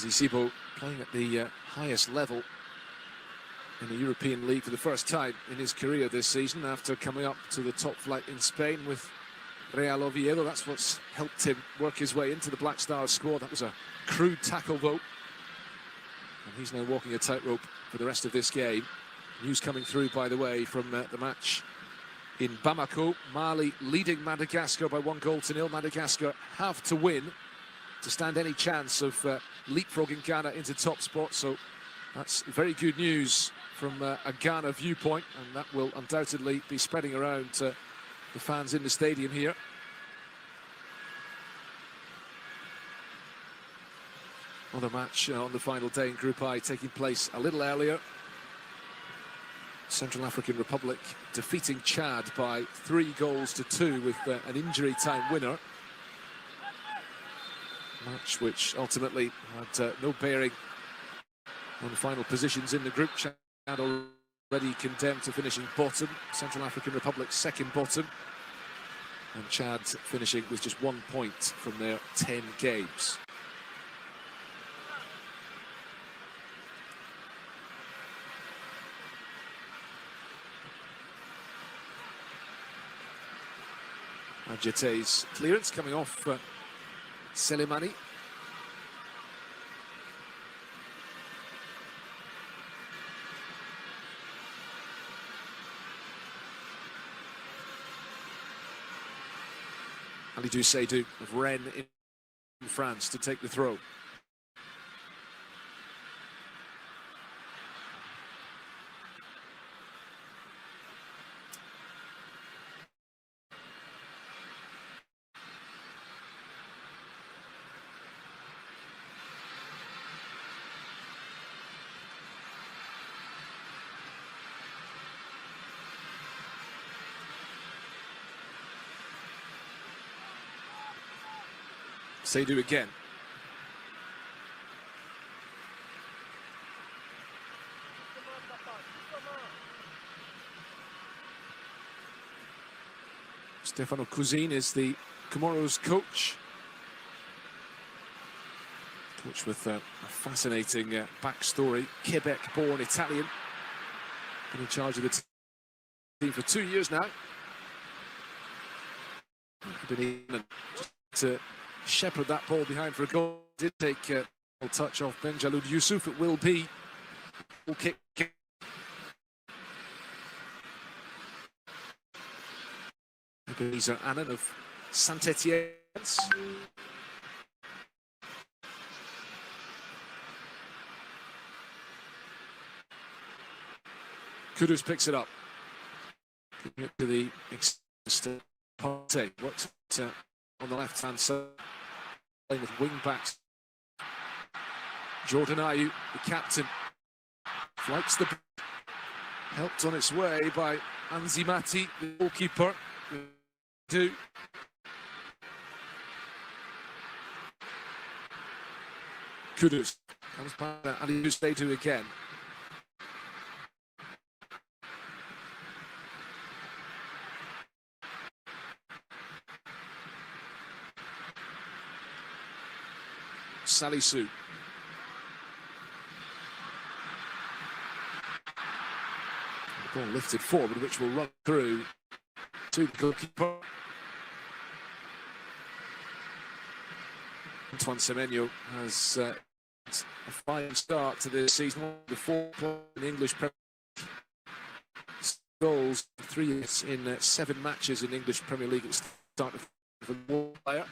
Wcq206 playing at the highest level in the European League for the first time in his career this season, after coming up to the top flight in Spain with Real Oviedo. That's what's helped him work his way into the Black Stars squad. That was a crude tackle, though. And he's now walking a tightrope for the rest of this game. News coming through, by the way, from the match in Bamako. Mali leading Madagascar by 1-0. Madagascar have to win to stand any chance of leapfrogging Ghana into top spot. So that's very good news from a Ghana viewpoint, and that will undoubtedly be spreading around to the fans in the stadium here. Another match on the final day in Group I taking place a little earlier. Central African Republic defeating Chad by 3-2 with an injury time winner. Match which ultimately had no bearing on the final positions in the group. Chad already condemned to finishing bottom. Central African Republic second bottom. And Chad finishing with just 1 point from their 10 games. Adjete's clearance coming off Selemani. Alidou Seydou of Rennes in France to take the throw. Seydou again. Stefano Cousin is the Comoros coach. Coach with a fascinating backstory. Quebec-born Italian. Been in charge of the team for 2 years now. Been in to shepherd that ball behind for a goal. Did take a touch off Benjaloud Youssouf. It will be full kick. Ebenezer Annan of Saint-Etienne. Kudus picks it up. Giving it to the extent Partey. Works on the left-hand side, playing with wing-backs. Jordan Ayew, the captain, flights the ball. Helped on its way by Anzimati, the goalkeeper. Kudus comes by Alidou Seydou again. Salisu. The ball lifted forward, which will run through to the goalkeeper. Antoine Semenyo has a fine start to this season. The 4 in the English Premier League. Goals, 3 in 7 matches in the English Premier League at the start of the player.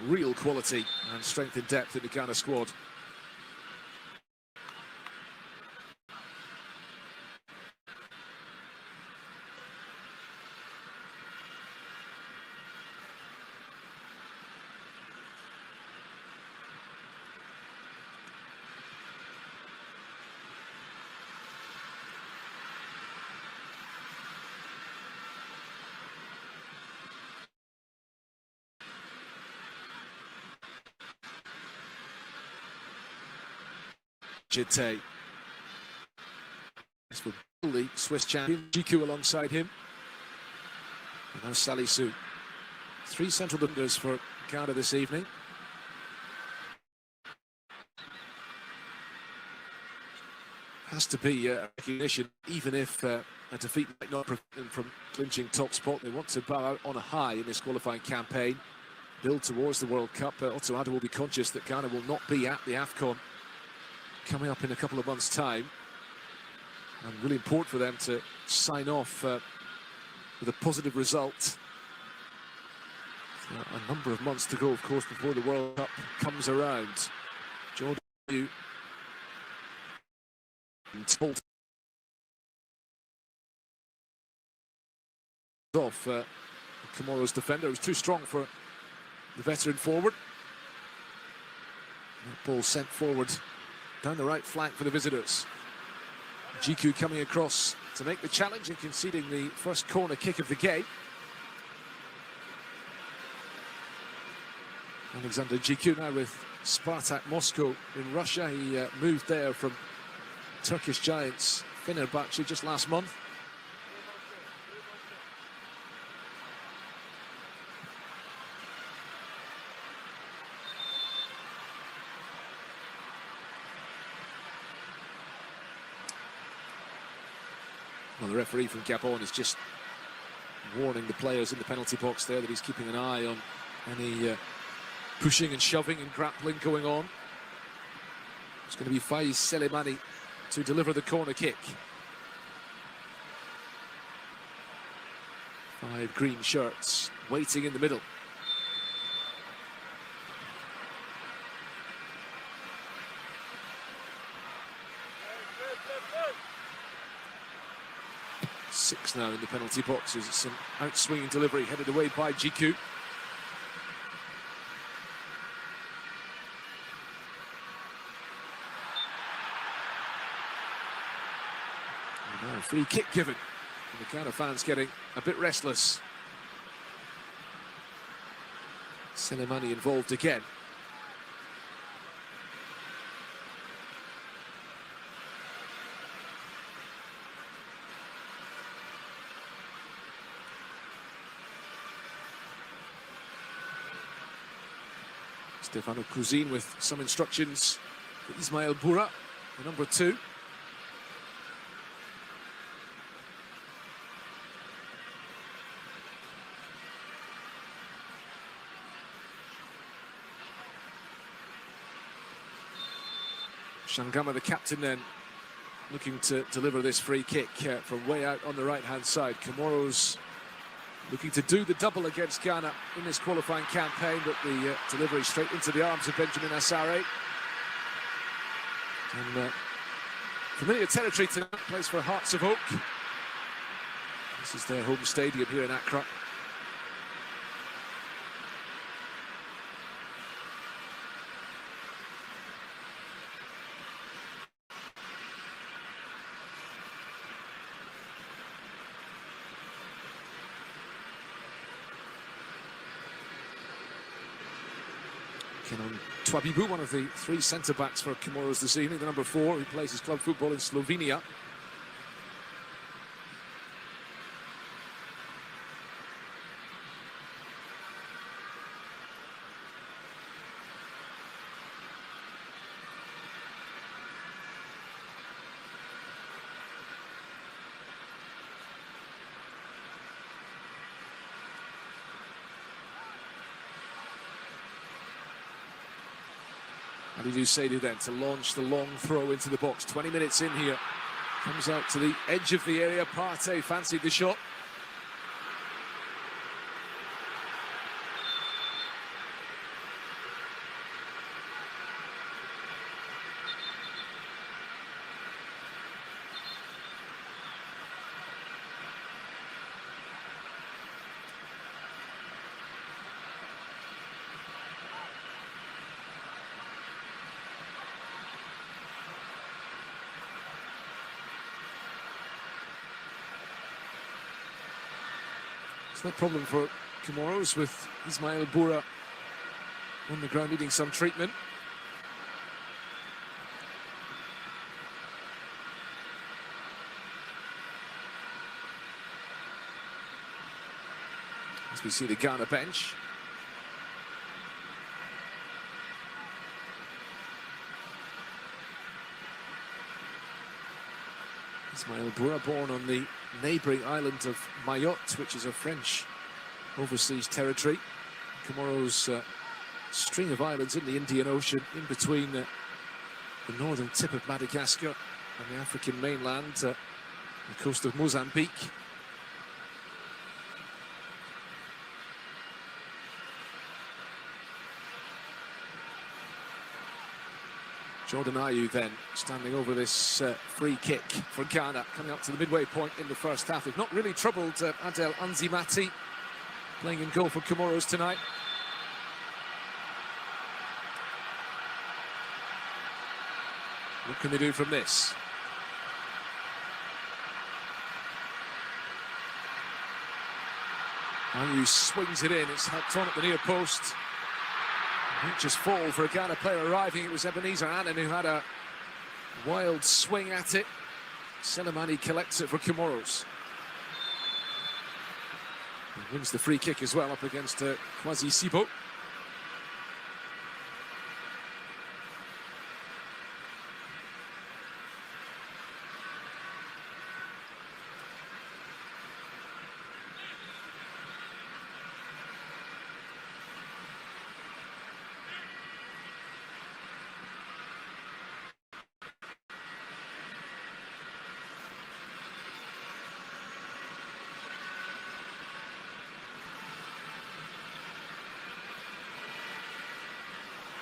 Real quality and strength and depth in the Ghana squad. Adjete. This will be the Swiss champion. Wcq206 alongside him. And now Salisu. Three central defenders for Ghana this evening. Has to be a recognition, even if a defeat might not prevent them from clinching top spot. They want to bow out on a high in this qualifying campaign, build towards the World Cup. Also, Ada will be conscious that Ghana will not be at the AFCON coming up in a couple of months' time. And really important for them to sign off with a positive result. A number of months to go, of course, before the World Cup comes around. Jordan told off the Comoros defender. It was too strong for the veteran forward. That ball sent forward down the right flank for the visitors. Wcq coming across to make the challenge and conceding the first corner kick of the game. Alexander Wcq now with Spartak Moscow in Russia. He moved there from Turkish giants Fenerbahce just last month. Well, the referee from Gabon is just warning the players in the penalty box there that he's keeping an eye on any pushing and shoving and grappling going on. It's going to be Faiz Selemani to deliver the corner kick. 5 green shirts waiting in the middle. Six now in the penalty boxes. It's an outswinging delivery headed away by Wcq. Now free kick given. And the Ghana fans getting a bit restless. Selemani involved again. Stefano Cousin with some instructions for Ismail Boura, the number 2. Shangama, the captain, then looking to deliver this free kick from way out on the right-hand side. Comoros looking to do the double against Ghana in this qualifying campaign, but the delivery straight into the arms of Benjamin Asare. And familiar territory tonight, plays for Hearts of Oak. This is their home stadium here in Accra. Kenan Twabibu, one of the 3 centre-backs for Comoros this evening, the number 4, who plays his club football in Slovenia. Aliou Seydou then to launch the long throw into the box. 20 minutes in here. Comes out to the edge of the area. Partey fancied the shot. It's no problem for Comoros with Ismail Boura on the ground needing some treatment. as we see the Ghana bench. Ismail Boura, born on the neighbouring island of Mayotte, which is a French overseas territory. Comoros' string of islands in the Indian Ocean, in between the northern tip of Madagascar and the African mainland, the coast of Mozambique. Jordan Ayew then standing over this free kick for Ghana, coming up to the midway point in the first half. They've not really troubled Adel Anzimati, playing in goal for Comoros tonight. What can they do from this? Ayew swings it in, it's helped on at the near post. Not just fall for a Ghana player arriving. It was Ebenezer Annan who had a wild swing at it. Selemani collects it for Comoros. He wins the free kick as well up against Kwasi Sibo.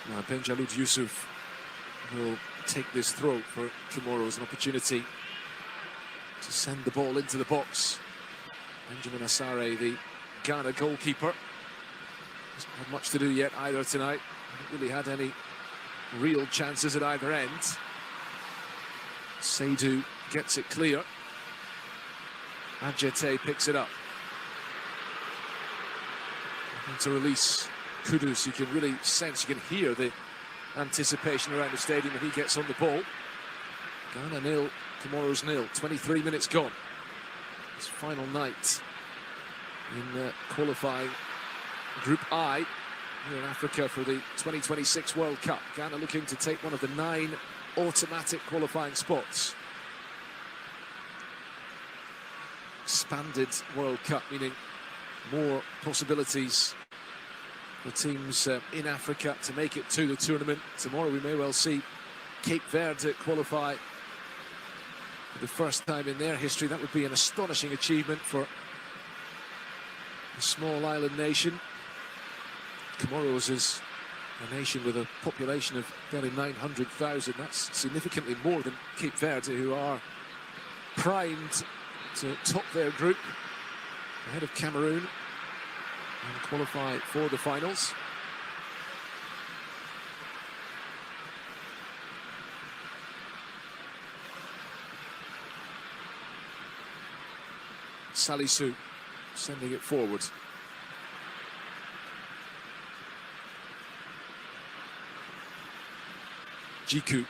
Now Benjaloud Yusuf will take this throw for Comoros, an opportunity to send the ball into the box. Benjamin Asare, the Ghana goalkeeper, hasn't had much to do yet either tonight. Hasn't really had any real chances at either end. Seydou gets it clear. Adjete picks it up. And to release Kudus, you can really sense, you can hear the anticipation around the stadium when he gets on the ball. Ghana 0, Comoros 0, 23 minutes gone. His final night in qualifying Group I here in Africa for the 2026 World Cup. Ghana looking to take one of the 9 automatic qualifying spots. Expanded World Cup, meaning more possibilities for teams in Africa to make it to the tournament. Tomorrow we may well see Cape Verde qualify for the first time in their history. That would be an astonishing achievement for a small island nation. Comoros is a nation with a population of barely 900,000. That's significantly more than Cape Verde, who are primed to top their group ahead of Cameroon and qualify for the finals. Salisu sending it forward. Jiku.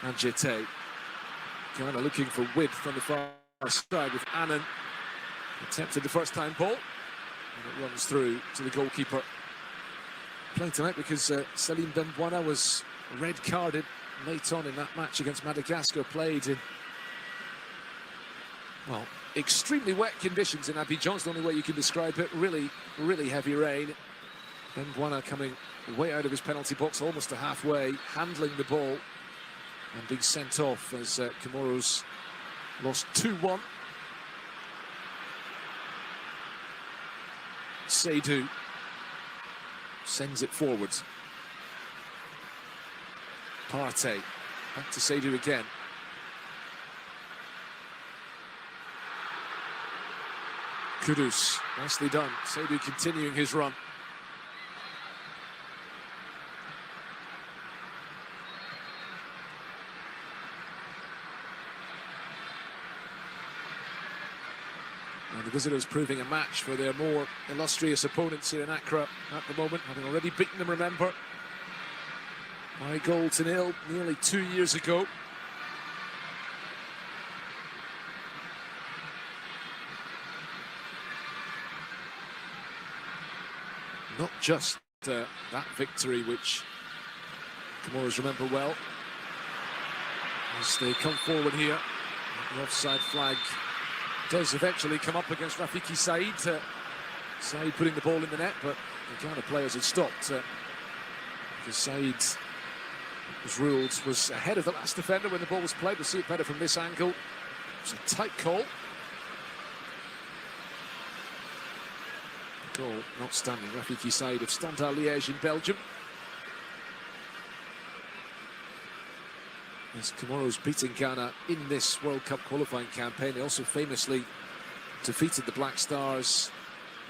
And Jete. Ghana looking for width on the far side with Annan. Attempted the first time ball. And it runs through to the goalkeeper. Playing tonight because Salim Benbwana was red carded late on in that match against Madagascar, played in, well, extremely wet conditions in Abidjan's the only way you can describe it. Really, really heavy rain. Benbwana coming way out of his penalty box, almost to halfway, handling the ball and being sent off as Comoros lost 2-1. Seydou sends it forward. Partey, back to Seydou again. Kudus, nicely done. Seydou continuing his run. And the visitors proving a match for their more illustrious opponents here in Accra at the moment, having already beaten them, remember, by 1-0 nearly 2 years ago. not just that victory, which Comoros remember well, as they come forward here. The offside flag does eventually come up against Rafiki Said. Said putting the ball in the net, but the Ghana players had stopped because Said was ruled was ahead of the last defender when the ball was played. We'll see it better from this angle. It was a tight call. Goal not standing. Rafiki Said of Standard Liège in Belgium. As Comoros beating Ghana in this World Cup qualifying campaign, they also famously defeated the Black Stars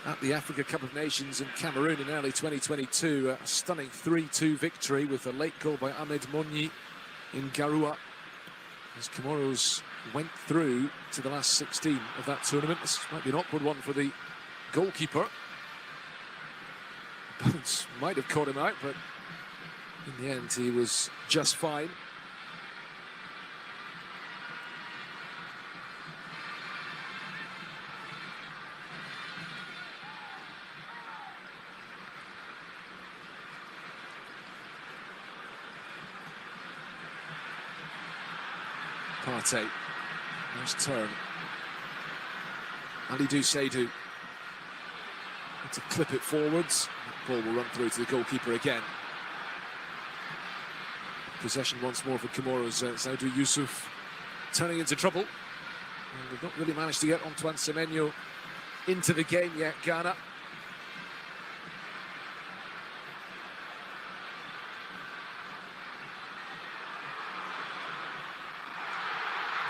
at the Africa Cup of Nations in Cameroon in early 2022. A stunning 3-2 victory with a late goal by Ahmed Monyi in Garoua. As Comoros went through to the last 16 of that tournament. This might be an awkward one for the goalkeeper. Bounce might have caught him out, but in the end he was just fine. Partey, nice turn. Alidou Seydou to clip it forwards. The ball will run through to the goalkeeper again. Possession once more for Comoros. Seydou Youssouf turning into trouble. And they've not really managed to get Antoine Semenyo into the game yet, Ghana.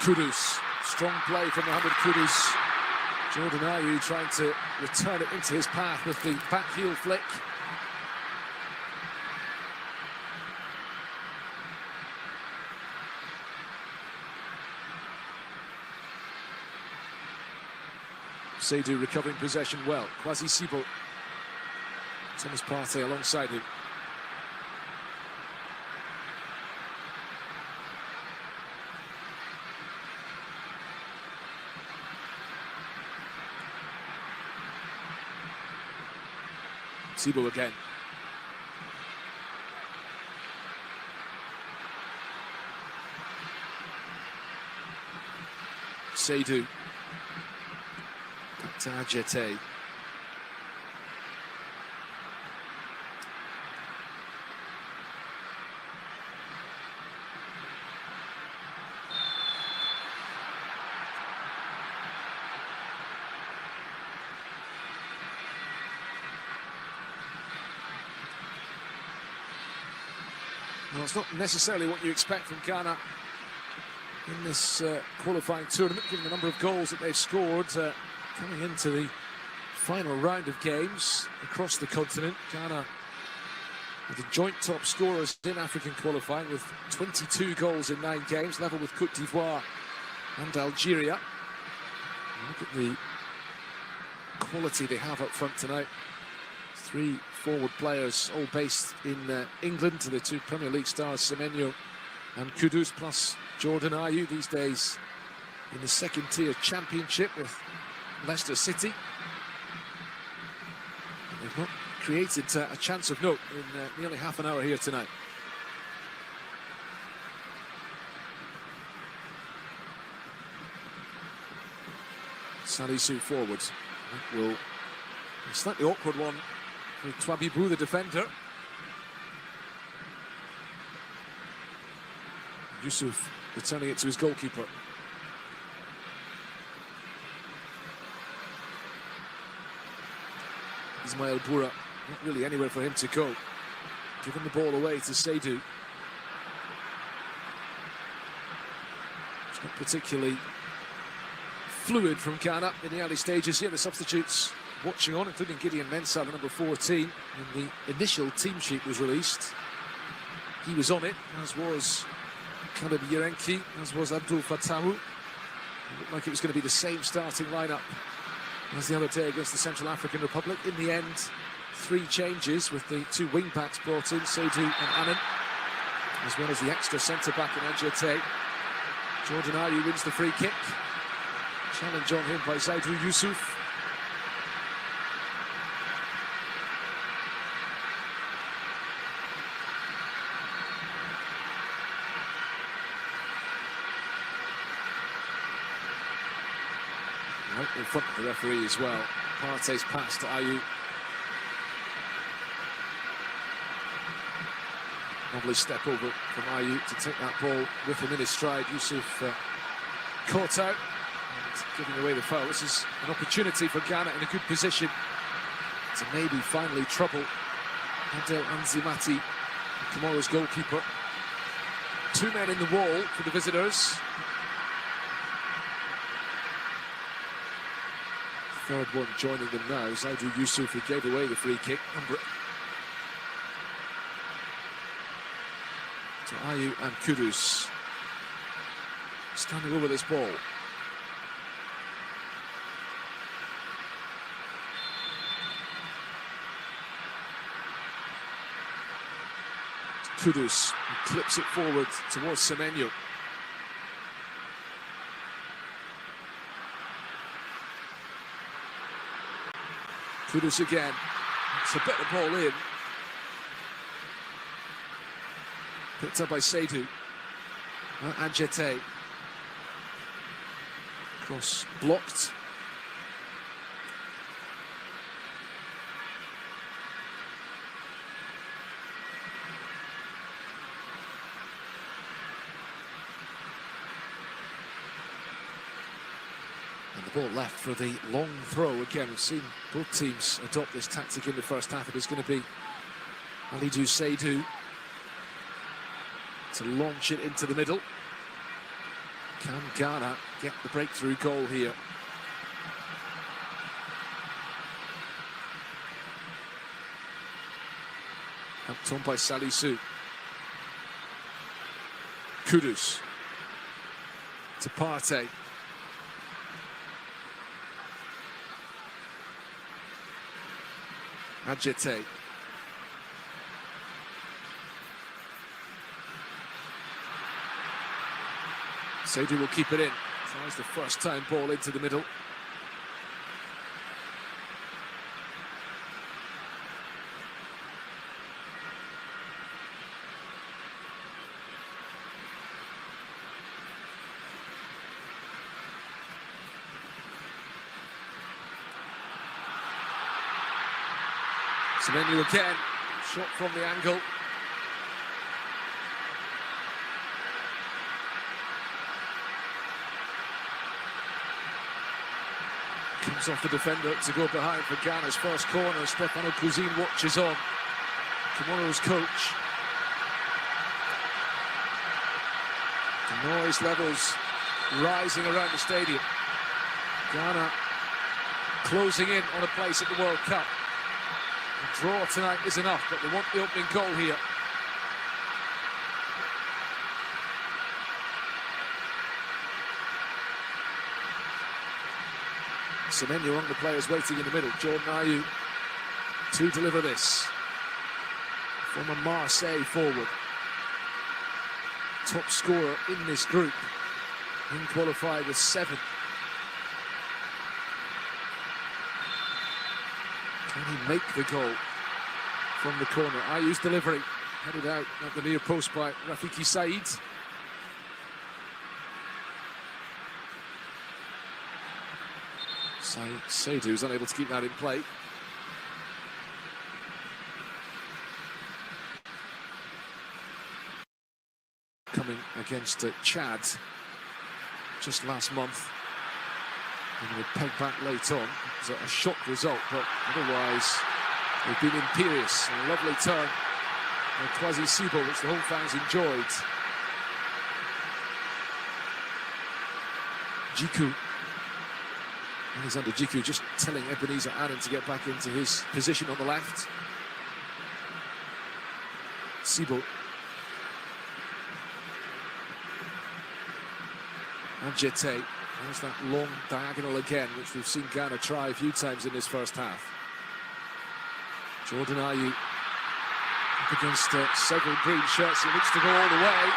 Kudus, strong play from Mohamed Kudus. Jordan Ayew trying to return it into his path with the back heel flick. Seydou recovering possession well. Kwasi Sibo. Thomas Partey alongside him. Sibo again. Seydou. Back to Ajete. Well, it's not necessarily what you expect from Ghana in this qualifying tournament, given the number of goals that they've scored coming into the final round of games across the continent. Ghana are the joint top scorers in African qualifying with 22 goals in 9 games, level with Côte d'Ivoire and Algeria. And look at the quality they have up front tonight. 3 forward players, all based in England, to the 2 Premier League stars, Semenyo and Kudus, plus Jordan Ayew, these days in the second tier championship with Leicester City. They've not created a chance of note in nearly half an hour here tonight. Salisu forwards. That will be a slightly awkward one with Twabibou, the defender. Youssouf returning it to his goalkeeper. Ismail Boura, not really anywhere for him to go. Giving the ball away to Seydou. It's not particularly fluid from Ghana in the early stages here. The substitutes watching on, including Gideon Mensah, the number 14. When the initial team sheet was released, he was on it, as was Kaleb Yerenki, as was Abdul Fatahu. It looked like it was going to be the same starting lineup as the other day against the Central African Republic. In the end, 3 changes with the 2 wing-backs brought in, Seydou and Annan, as well as the extra centre-back in Ajete. Jordan Ayew wins the free kick. Challenge on him by Seydou Youssouf. right in front of the referee as well. Partey's pass to Ayew. Lovely step over from Ayew to take that ball with him in his stride. Yusuf caught out and giving away the foul. This is an opportunity for Ghana in a good position to maybe finally trouble Adel Anzimati, the Comoros goalkeeper. Two men in the wall for the visitors. Third one joining them now. Zaidu Yusuf, who gave away the free kick. To Ayew and Kudus. Standing over this ball. Kudus clips it forward towards Semenyo. Kudus again. It's a better ball in. Picked up by Seydou. Adjete. Cross blocked. And the ball left for the long throw. Again, we've seen both teams adopt this tactic in the first half. It is going to be Alidou Seydou to launch it into the middle. Can Ghana get the breakthrough goal here? Helped on by Salisu. Kudus to Partey. Adjete. Seydou will keep it in. Tries the first time ball into the middle. Semenyo again, shot from the angle. Comes off the defender to go behind for Ghana's first corner. Stefano Cousin watches on. Comoros coach. The noise levels rising around the stadium. Ghana closing in on a place at the World Cup. A draw tonight is enough, but they want the opening goal here. Semenyo on the players waiting in the middle. Jordan Ayew to deliver this. From a Marseille forward. Top scorer in this group. In qualified with 7. Can he make the goal from the corner? Ayew's delivery. Headed out at the near post by Rafiki Said. Seydou's unable to keep that in play. Coming against Chad just last month. And they pegged back late on. It was a shock result, but otherwise they've been imperious. A lovely turn by Kwasi Sibo, which the home fans enjoyed. Jiku. Alexander Jiku just telling Ebenezer Annan to get back into his position on the left. Sibo. Adjete. There's that long diagonal again, which we've seen Ghana try a few times in this first half. Jordan Ayew up against several green shirts. He looks to go all the way.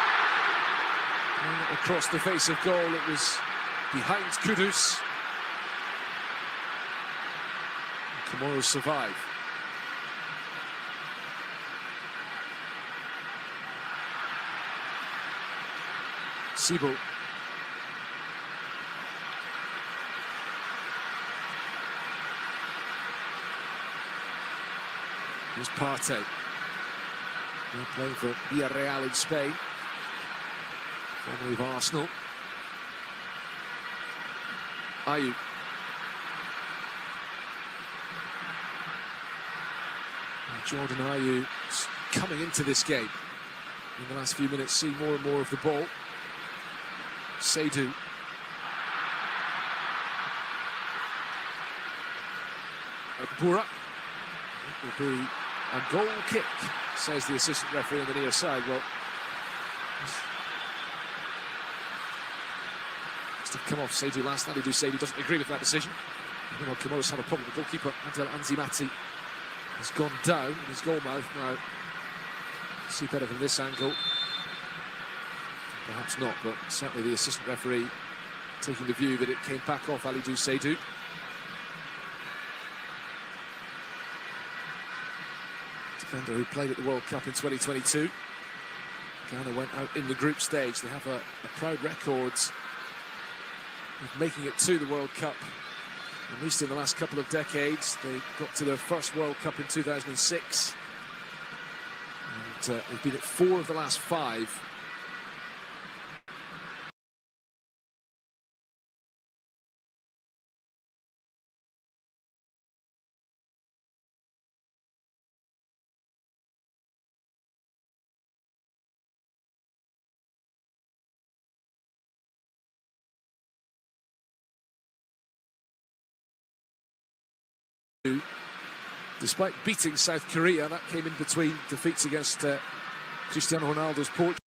And across the face of goal, it was behind Kudus. Comoros survive. Sibo. Here's Partey. Now playing for Villarreal in Spain. Formerly of Arsenal. Ayew. Jordan Ayew coming into this game. In the last few minutes, see more and more of the ball. Seydou. Bura. It will be a goal kick, says the assistant referee on the near side. Well, must have come off Seydou last night. Seydou doesn't agree with that decision. You know, Comoros have a problem. The goalkeeper, Adel Anzimati, has gone down in his goal mouth. Now, see better from this angle. Perhaps not, but certainly the assistant referee taking the view that it came back off Alidou Seydou. Defender who played at the World Cup in 2022. Ghana went out in the group stage. They have a proud record of making it to the World Cup, at least in the last couple of decades. They got to their first World Cup in 2006. And they've been at 4 of the last 5. Despite beating South Korea, that came in between defeats against Cristiano Ronaldo's Portugal.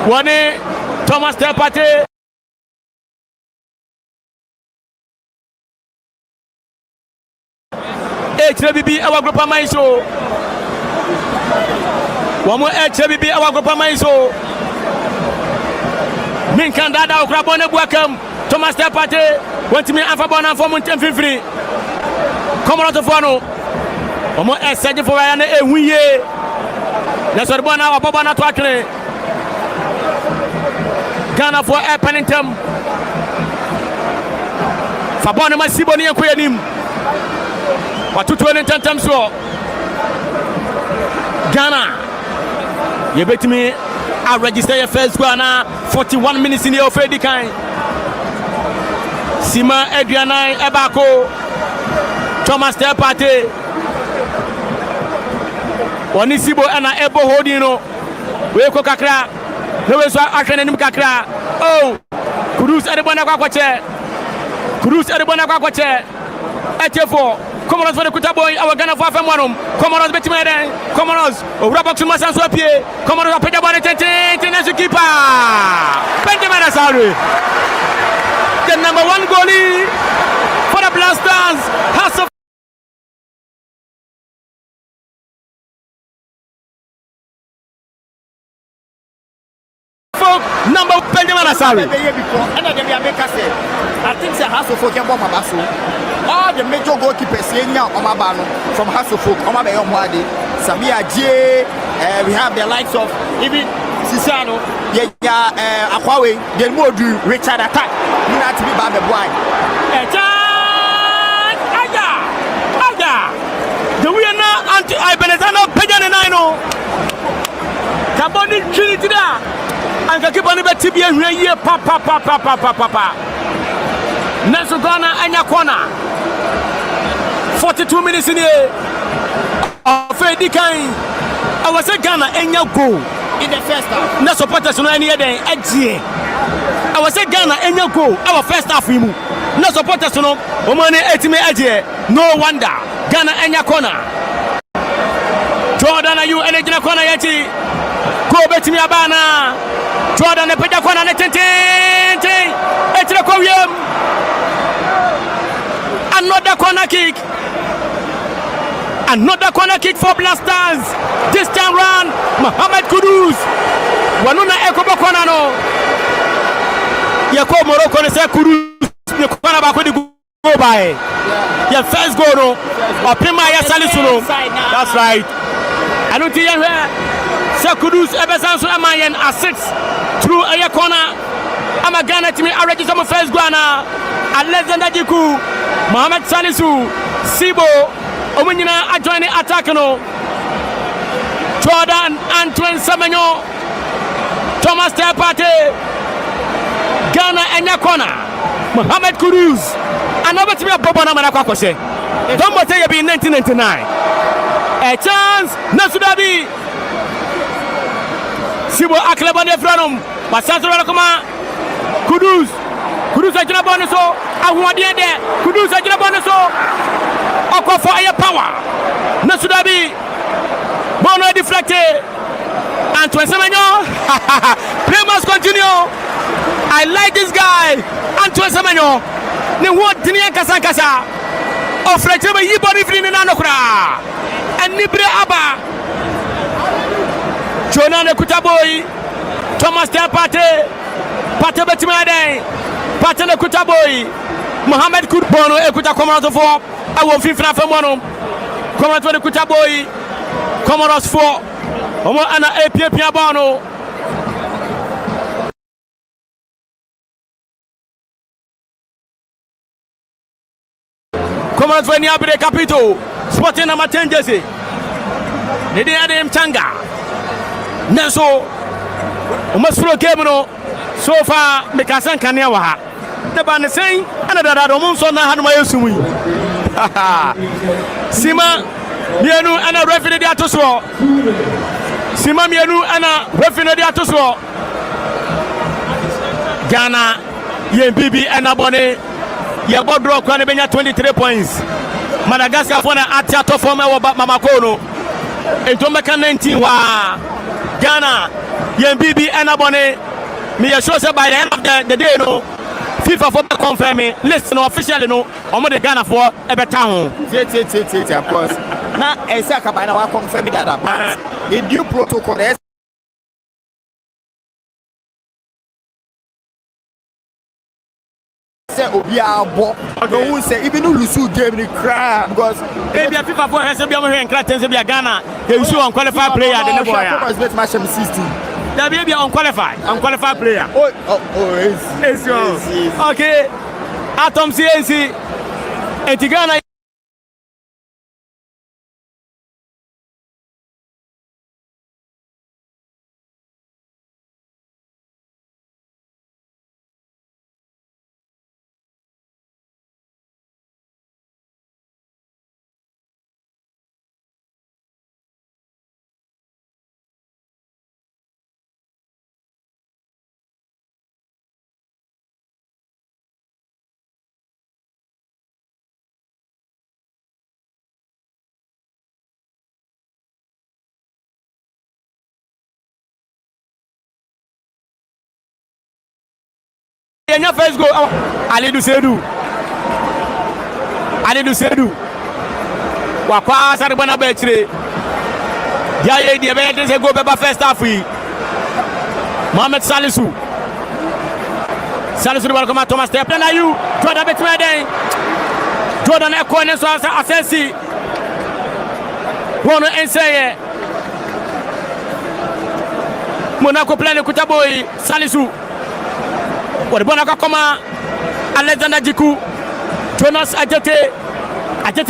One Thomas Partey. HBB our group of Maiso. One more HBB our group of Maiso. Min Kandada Ukrabone welcome Thomas Partey. Want me Alpha Bona for Mountain Free. Come on to Fano. One more SJ for Ryan Ewiye. That's what Bona Bobana Twakle. Ghana for Air Penintem. Fabona Masiboni and Quenim. What to 20 times so Ghana. You bet me I register your first Ghana 41 minutes in the Ofedi kind. Sima Adriana Ebako Thomas Partey Onisibo and Ebo Hodino. We ko kakra. No so akene nim kakra. Oh Cruz Edebona Kwakwache. Cruz Edebona Kwakwache. Etefo Comoros for the Kuta boy, our Ghana for Famonum. Comoros Betimere, Comoros, Rabox Masan Swapie, Comoros Pedabone Tente, keeper. Benjamin Asari. The number 1 goalie for the Blasters has a number Benjamin Asari. I think the House of Folk all the major goalkeepers here now from House of Folk, Samia J, we have the likes of even Sisano, Akwawe, then Modu, Richard Attack, not to be by the boy. The winner anti-Ibenezano Pejanino Caboni Trinity and the Kibani Betibia here, papa. Nelson Ghana and Yakwana. 42 minutes in here. Freddy Kain. I was a Ghana and Yako in the first half. No supporters on any other edge. I was a Ghana and Yako. Our first half. No supporters on Omani Etime Edge. No wonder. Ghana and Yakona. Jordan, are you and Yakona Yeti? Go back to me, Abana. Jordan, and Pedakona and Tente. Another corner kick. Another corner kick for Blasters. This time round, Mohamed Kudus. Wanuna Ekobo Konano. Yako Morocco ne say Kudus. Ne kwana ba ko di go by. Your first goal no. Opima ya Salisuno. That's right. I don't think sɛ Kudus ɛbɛsan so ɛma yɛn a 6 through ɛyɛ corner ama Ghana timi aregister mo first goal na Alexander Jiku Mohamed Salisu Sibo ɔmo nyinaa ajoin the attack no Jordan Antoine Semenyo Thomas Tepate Ghana enya corner Mohamed Kudus another timi abobo na mana kwakose don't mo say you be in 1999 a chance Nasudabi Sibo akleba de franum basanso welcome Kudus agina bone so ahoɔden de Kudus agina bone so okofo aye power Nasudabi bono deflected Antoine Semenyo play must continue I like this guy Antoine Semenyo ne wo dini kasa ofrete be yi body free na nokra anibre aba Jonah ne kutaboy Thomas Tepate Pate betimade Pate ne kutaboy Mohamed Kurbono ekuta Comoros fo awo fifra famono Comoros ne kutaboy Comoros fo omo ana epia bono Comoros fo ni abre capito Sporting na matengese ne de adem changa Neso umasfuro game no so far mekasan kanea wa ha ne ba ne sen ana dada do munso na hanuma yesumi Sima mienu ana referee dia toso Sima mienu ana referee dia toso Ghana YMBB ana bone ye bodro kwa ne benya 23 points Madagascar for na atia to form e wo mamako no ento meka 19 wa Ghana YMBB and Abone me sure say by the end of the day no FIFA for confirming list no officially no omo the Ghana for e beta ho of course na Isaac by na wa confirm that the due protocol say obi abo no who say even lose game the crap because maybe FIFA for say be am here in Kraten say be Ghana they issue unqualified player the boy ya bet match 16 there be unqualified player yes okay Atom CNC Ghana Yenya first goal Alidu Sedu wakwa sare bana be chire dia ye dia be de go beba first half yi Mohamed Salisu welcome Thomas Tepate na you Jordan between Jordan e ko ne so asesi wono enseye Monaco plan kutaboy Salisu What about Koma Alexander Jiku Jonas Ajete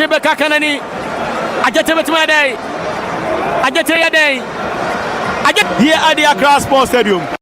Beka Kanani Ajete Betmade Ajete Yade Here at the Accra Sports Stadium.